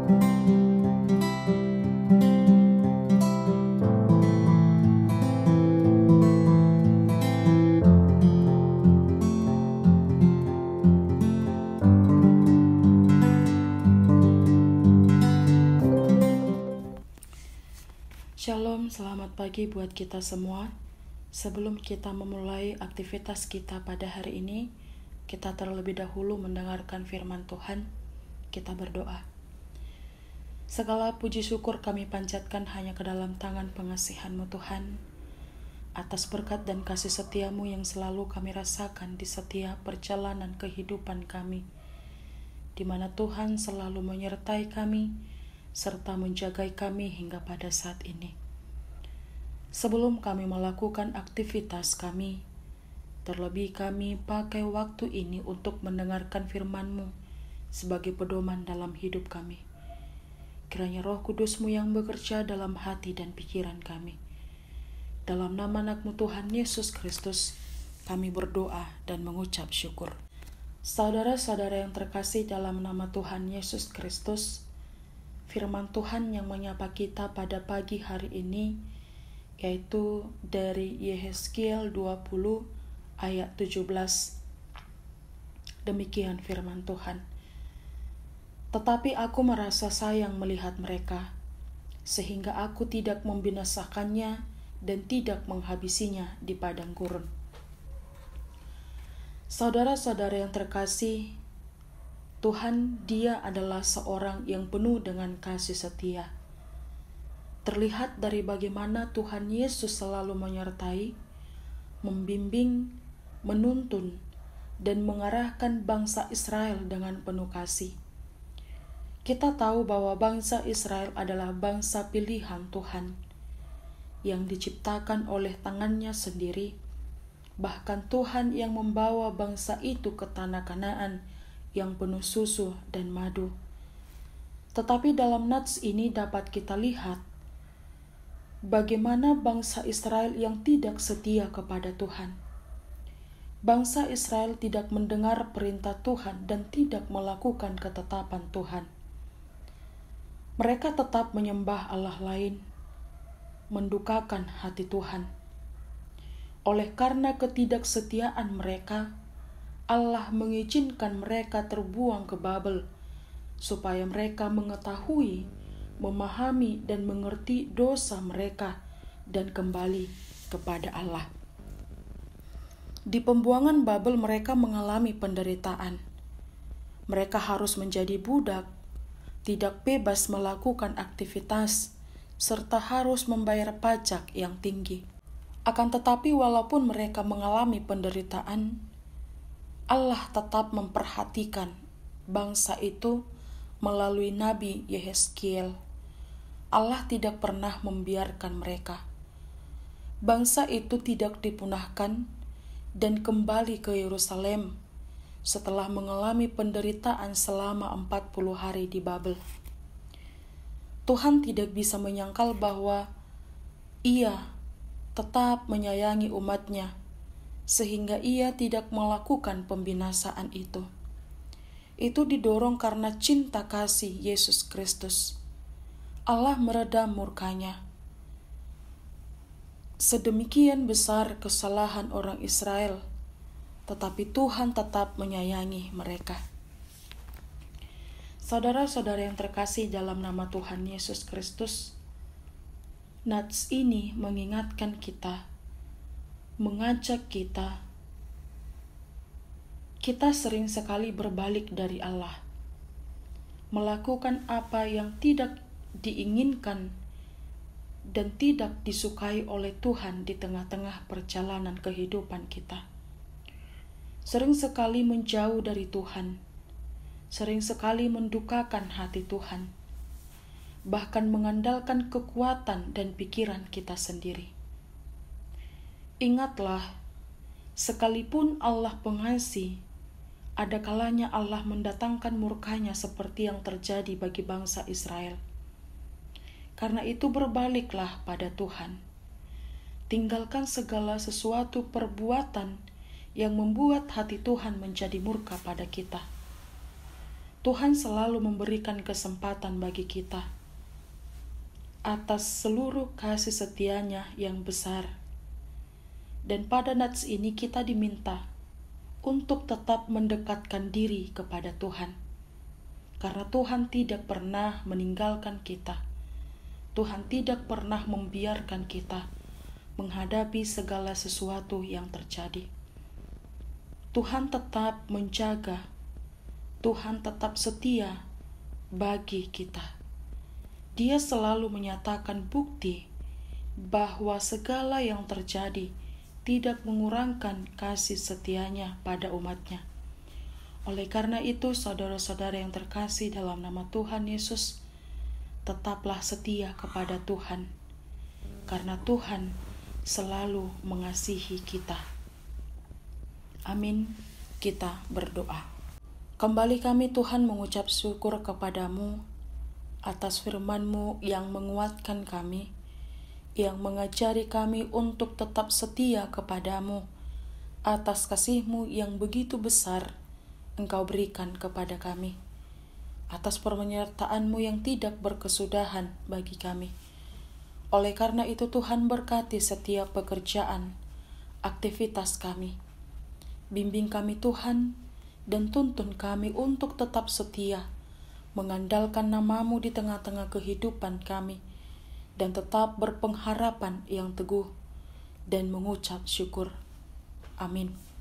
Shalom, selamat pagi buat kita semua. Sebelum kita memulai aktivitas kita pada hari ini, kita terlebih dahulu mendengarkan firman Tuhan. Kita berdoa. Segala puji syukur kami panjatkan hanya ke dalam tangan pengasihan-Mu Tuhan, atas berkat dan kasih setia-Mu yang selalu kami rasakan di setiap perjalanan kehidupan kami, di mana Tuhan selalu menyertai kami, serta menjagai kami hingga pada saat ini. Sebelum kami melakukan aktivitas kami, terlebih kami pakai waktu ini untuk mendengarkan firman-Mu sebagai pedoman dalam hidup kami. Kiranya Roh Kudus-Mu yang bekerja dalam hati dan pikiran kami. Dalam nama anak-Mu Tuhan Yesus Kristus, kami berdoa dan mengucap syukur. Saudara-saudara yang terkasih dalam nama Tuhan Yesus Kristus, firman Tuhan yang menyapa kita pada pagi hari ini yaitu dari Yehezkiel 20 ayat 17. Demikian firman Tuhan. Tetapi aku merasa sayang melihat mereka, sehingga aku tidak membinasakannya dan tidak menghabisinya di padang gurun. Saudara-saudara yang terkasih, Tuhan, Dia adalah seorang yang penuh dengan kasih setia. Terlihat dari bagaimana Tuhan Yesus selalu menyertai, membimbing, menuntun, dan mengarahkan bangsa Israel dengan penuh kasih. Kita tahu bahwa bangsa Israel adalah bangsa pilihan Tuhan, yang diciptakan oleh tangannya sendiri. Bahkan Tuhan yang membawa bangsa itu ke tanah Kanaan yang penuh susu dan madu. Tetapi dalam nats ini dapat kita lihat bagaimana bangsa Israel yang tidak setia kepada Tuhan. Bangsa Israel tidak mendengar perintah Tuhan dan tidak melakukan ketetapan Tuhan. Mereka tetap menyembah Allah lain, mendukakan hati Tuhan. Oleh karena ketidaksetiaan mereka, Allah mengizinkan mereka terbuang ke Babel, supaya mereka mengetahui, memahami, dan mengerti dosa mereka dan kembali kepada Allah. Di pembuangan Babel mereka mengalami penderitaan. Mereka harus menjadi budak, tidak bebas melakukan aktivitas, serta harus membayar pajak yang tinggi. Akan tetapi walaupun mereka mengalami penderitaan, Allah tetap memperhatikan bangsa itu melalui Nabi Yehezkiel. Allah tidak pernah membiarkan mereka. Bangsa itu tidak dipunahkan dan kembali ke Yerusalem setelah mengalami penderitaan selama 40 hari di Babel. Tuhan tidak bisa menyangkal bahwa Ia tetap menyayangi umat-Nya, sehingga Ia tidak melakukan pembinasaan itu. Itu didorong karena cinta kasih Yesus Kristus. Allah meredam murka-Nya. Sedemikian besar kesalahan orang Israel, tetapi Tuhan tetap menyayangi mereka. Saudara-saudara yang terkasih dalam nama Tuhan Yesus Kristus, nats ini mengingatkan kita, mengajak kita sering sekali berbalik dari Allah, melakukan apa yang tidak diinginkan dan tidak disukai oleh Tuhan di tengah-tengah perjalanan kehidupan kita. Sering sekali menjauh dari Tuhan, sering sekali mendukakan hati Tuhan, bahkan mengandalkan kekuatan dan pikiran kita sendiri. Ingatlah, sekalipun Allah pengasih, ada kalanya Allah mendatangkan murka-Nya seperti yang terjadi bagi bangsa Israel. Karena itu berbaliklah pada Tuhan. Tinggalkan segala sesuatu perbuatan yang membuat hati Tuhan menjadi murka pada kita. Tuhan selalu memberikan kesempatan bagi kita atas seluruh kasih setia-Nya yang besar. Dan pada nats ini kita diminta untuk tetap mendekatkan diri kepada Tuhan. Karena Tuhan tidak pernah meninggalkan kita. Tuhan tidak pernah membiarkan kita menghadapi segala sesuatu yang terjadi. Tuhan tetap menjaga, Tuhan tetap setia bagi kita. Dia selalu menyatakan bukti bahwa segala yang terjadi tidak mengurangkan kasih setia-Nya pada umat-Nya. Oleh karena itu, saudara-saudara yang terkasih dalam nama Tuhan Yesus, tetaplah setia kepada Tuhan, karena Tuhan selalu mengasihi kita. Amin. Kita berdoa. Kembali kami Tuhan mengucap syukur kepadamu atas firman-Mu yang menguatkan kami, yang mengajari kami untuk tetap setia kepadamu, atas kasih-Mu yang begitu besar Engkau berikan kepada kami, atas penyertaan-Mu yang tidak berkesudahan bagi kami. Oleh karena itu Tuhan berkati setiap pekerjaan, aktivitas kami. Bimbing kami Tuhan, dan tuntun kami untuk tetap setia, mengandalkan nama-Mu di tengah-tengah kehidupan kami, dan tetap berpengharapan yang teguh, dan mengucap syukur. Amin.